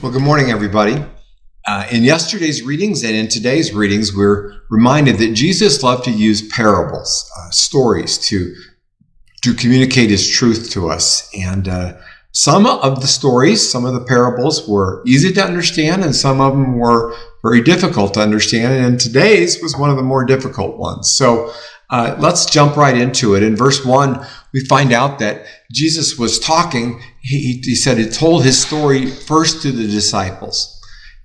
Well, good morning, everybody. In yesterday's readings and in today's readings, we're reminded that Jesus loved to use parables, stories, to communicate his truth to us. And some of the stories, some of the parables were easy to understand, and some of them were very difficult to understand. And today's was one of the more difficult ones. So let's jump right into it. In verse 1, we find out that Jesus was talking. He said he told his story first to the disciples.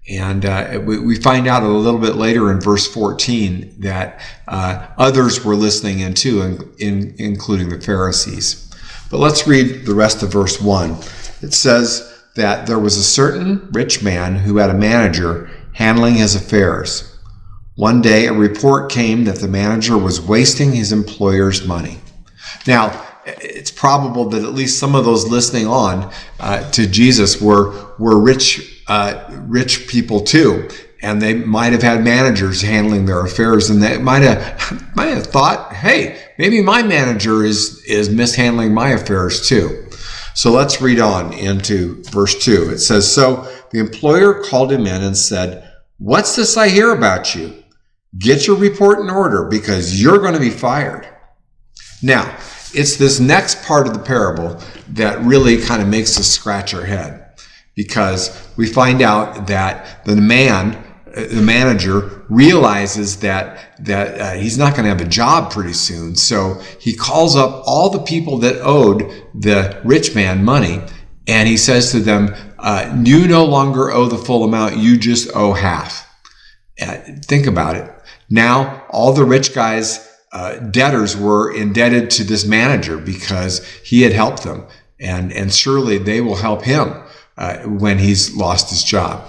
And we find out a little bit later in verse 14 that others were listening in too, including the Pharisees. But let's read the rest of verse 1. It says that there was a certain rich man who had a manager handling his affairs. One day, a report came that the manager was wasting his employer's money. Now, it's probable that at least some of those listening on to Jesus were rich people too, and they might have had managers handling their affairs, and they might have thought, "Hey, maybe my manager is mishandling my affairs too." So let's read on into verse 2. It says, "So the employer called him in and said, 'What's this I hear about you? Get your report in order, because you're going to be fired.'" Now, it's this next part of the parable that really kind of makes us scratch our head, because we find out that the manager, realizes that he's not going to have a job pretty soon. So he calls up all the people that owed the rich man money, and he says to them, "You no longer owe the full amount, you just owe half." Think about it. Now, all the rich guys' debtors were indebted to this manager because he had helped them, and surely they will help him when he's lost his job.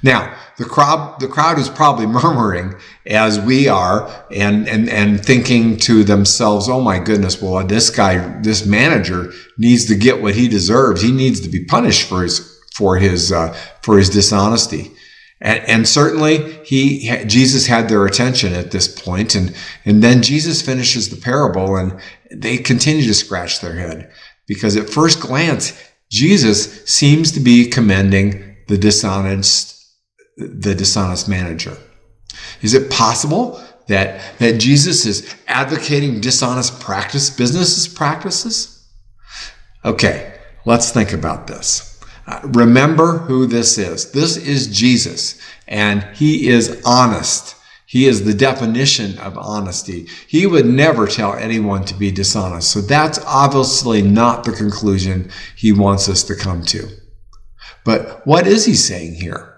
Now, the crowd is probably murmuring as we are, and thinking to themselves, "Oh my goodness, well, this manager needs to get what he deserves. He needs to be punished for his dishonesty." And certainly Jesus had their attention at this point, and then Jesus finishes the parable, and they continue to scratch their head, because at first glance Jesus seems to be commending the dishonest manager. Is it possible that Jesus is advocating dishonest business practices? Okay, let's think about this. Remember who this is. This is Jesus, and he is honest. He is the definition of honesty. He would never tell anyone to be dishonest. So that's obviously not the conclusion he wants us to come to. But what is he saying here?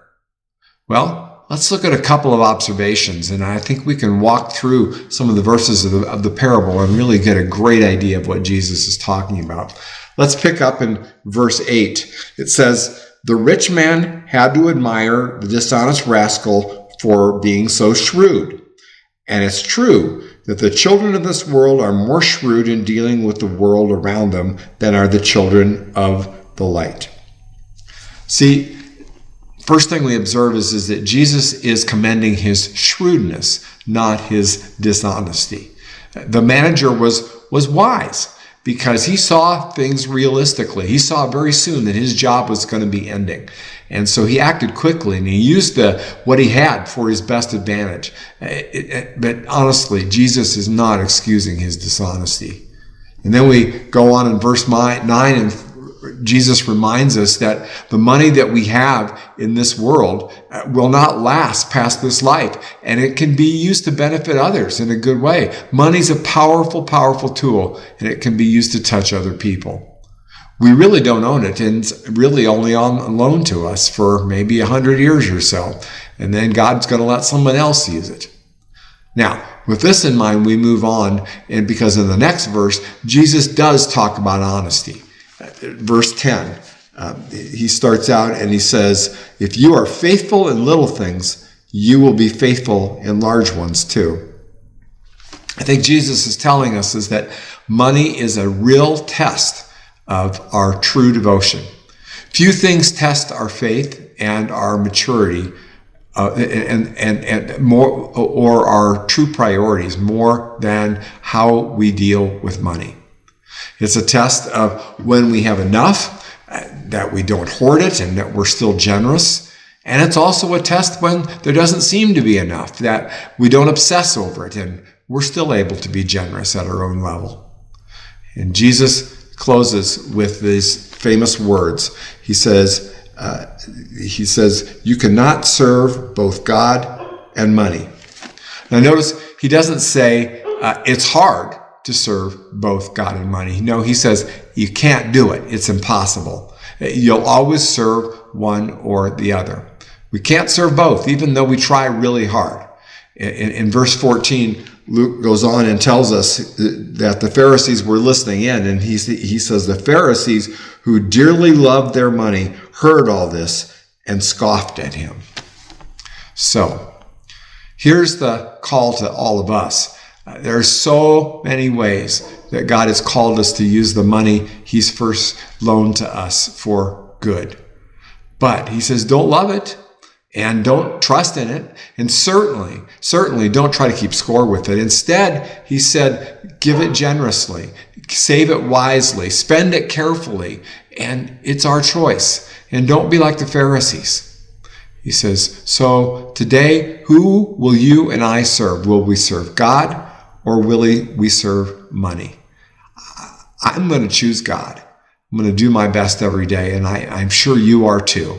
Well, let's look at a couple of observations, and I think we can walk through some of the verses of the parable and really get a great idea of what Jesus is talking about. Let's pick up in verse 8. It says, "The rich man had to admire the dishonest rascal for being so shrewd. And it's true that the children of this world are more shrewd in dealing with the world around them than are the children of the light." See, first thing we observe is that Jesus is commending his shrewdness, not his dishonesty. The manager was wise, because he saw things realistically. He saw very soon that his job was going to be ending. And so he acted quickly, and he used what he had for his best advantage. But honestly, Jesus is not excusing his dishonesty. And then we go on in verse 9, and Jesus reminds us that the money that we have in this world will not last past this life, and it can be used to benefit others in a good way. Money's a powerful, powerful tool, and it can be used to touch other people. We really don't own it, and it's really only on loan to us for maybe 100 years or so, and then God's going to let someone else use it. Now, with this in mind, we move on, and because in the next verse, Jesus does talk about honesty. Verse 10, he starts out and he says, "If you are faithful in little things, you will be faithful in large ones too." I think Jesus is telling us is that money is a real test of our true devotion. Few things test our faith and our maturity and more, or our true priorities, more than how we deal with money. It's a test of when we have enough that we don't hoard it and that we're still generous. And it's also a test when there doesn't seem to be enough, that we don't obsess over it and we're still able to be generous at our own level. And Jesus closes with these famous words. He says, you cannot serve both God and money. Now notice he doesn't say it's hard to serve both God and money. No, he says you can't do it. It's impossible. You'll always serve one or the other. We can't serve both, even though we try really hard. In verse 14, Luke goes on and tells us that the Pharisees were listening in, and he says the Pharisees who dearly loved their money heard all this and scoffed at him. So here's the call to all of us. There are so many ways that God has called us to use the money he's first loaned to us for good. But he says, don't love it and don't trust in it. And certainly don't try to keep score with it. Instead, he said, give it generously, save it wisely, spend it carefully. And it's our choice. And don't be like the Pharisees. He says, so today, who will you and I serve? Will we serve God or will we serve money? I'm going to choose God. I'm going to do my best every day, and I'm sure you are too.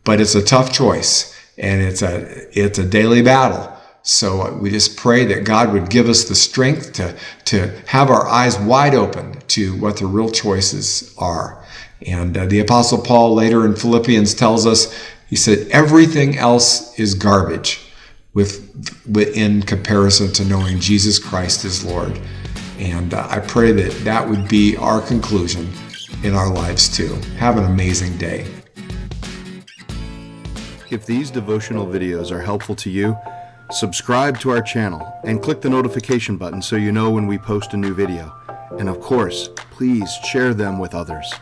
But it's a tough choice, and it's a daily battle. So we just pray that God would give us the strength to have our eyes wide open to what the real choices are. And the Apostle Paul later in Philippians tells us, he said, everything else is garbage in comparison to knowing Jesus Christ is Lord. And I pray that would be our conclusion in our lives too. Have an amazing day. If these devotional videos are helpful to you, subscribe to our channel and click the notification button so you know when we post a new video. And of course, please share them with others.